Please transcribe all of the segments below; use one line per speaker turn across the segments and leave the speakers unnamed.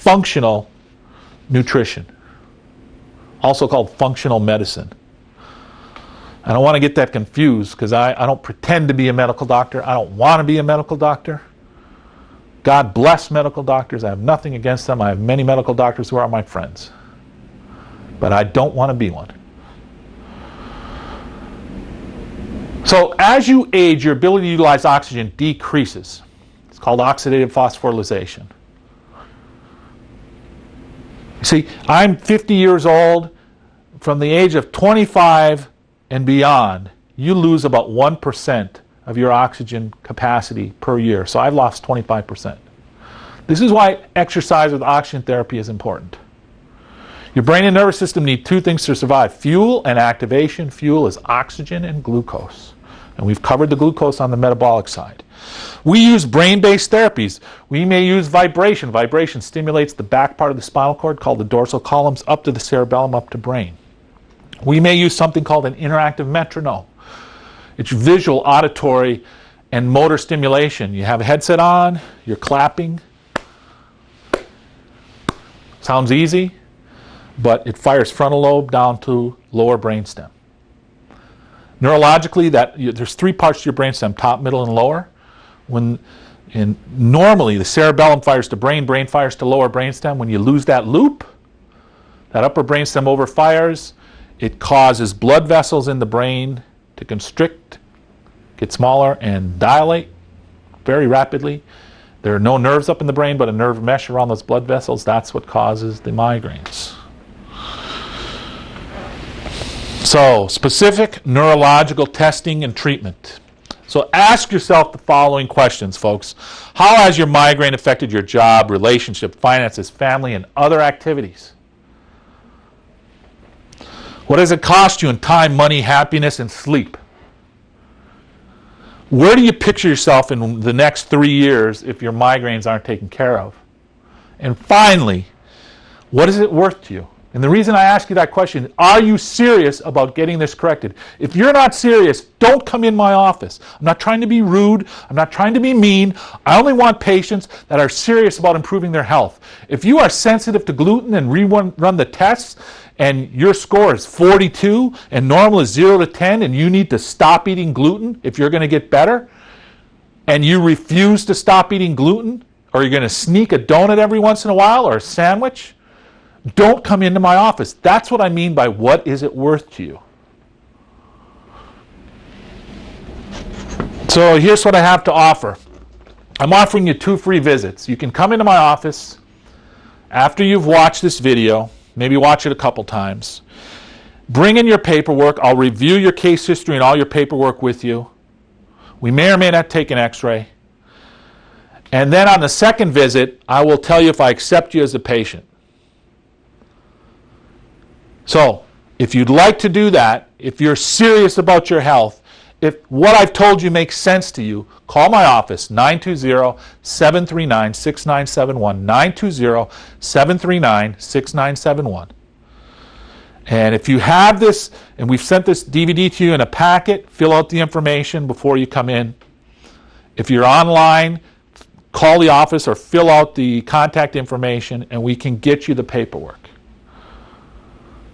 functional nutrition, also called functional medicine. I don't want to get that confused because I don't pretend to be a medical doctor. I don't want to be a medical doctor. God bless medical doctors. I have nothing against them. I have many medical doctors who are my friends. But I don't want to be one. So as you age, your ability to utilize oxygen decreases. It's called oxidative phosphorylation. See, I'm 50 years old. From the age of 25 and beyond, you lose about 1% of your oxygen capacity per year. So I've lost 25%. This is why exercise with oxygen therapy is important. Your brain and nervous system need two things to survive: fuel and activation. Fuel is oxygen and glucose. And we've covered the glucose on the metabolic side. We use brain-based therapies. We may use vibration. Vibration stimulates the back part of the spinal cord, called the dorsal columns, up to the cerebellum, up to brain. We may use something called an interactive metronome. It's visual, auditory, and motor stimulation. You have a headset on, you're clapping. Sounds easy, but it fires frontal lobe down to lower brainstem. Neurologically, there's three parts to your brainstem: top, middle, and lower. Normally, the cerebellum fires to brain, brain fires to lower brainstem. When you lose that loop, that upper brainstem overfires. It causes blood vessels in the brain to constrict, get smaller, and dilate very rapidly. There are no nerves up in the brain, but a nerve mesh around those blood vessels. That's what causes the migraines. So, specific neurological testing and treatment. So ask yourself the following questions, folks. How has your migraine affected your job, relationship, finances, family, and other activities? What does it cost you in time, money, happiness, and sleep? Where do you picture yourself in the next 3 years if your migraines aren't taken care of? And finally, what is it worth to you? And the reason I ask you that question, are you serious about getting this corrected? If you're not serious, don't come in my office. I'm not trying to be rude. I'm not trying to be mean. I only want patients that are serious about improving their health. If you are sensitive to gluten and run the tests, and your score is 42 and normal is 0 to 10, and you need to stop eating gluten if you're going to get better, and you refuse to stop eating gluten, or you're going to sneak a donut every once in a while or a sandwich, don't come into my office. That's what I mean by what is it worth to you. So here's what I have to offer. I'm offering you 2 free visits. You can come into my office after you've watched this video. Maybe watch it a couple times. Bring in your paperwork. I'll review your case history and all your paperwork with you. We may or may not take an x-ray. And then on the second visit, I will tell you if I accept you as a patient. So, if you'd like to do that, if you're serious about your health, if what I've told you makes sense to you, call my office, 920-739-6971, 920-739-6971. And if you have this, and we've sent this DVD to you in a packet, fill out the information before you come in. If you're online, call the office or fill out the contact information, and we can get you the paperwork.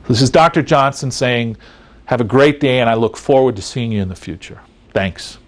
This is Dr. Johnson saying, have a great day, and I look forward to seeing you in the future. Thanks.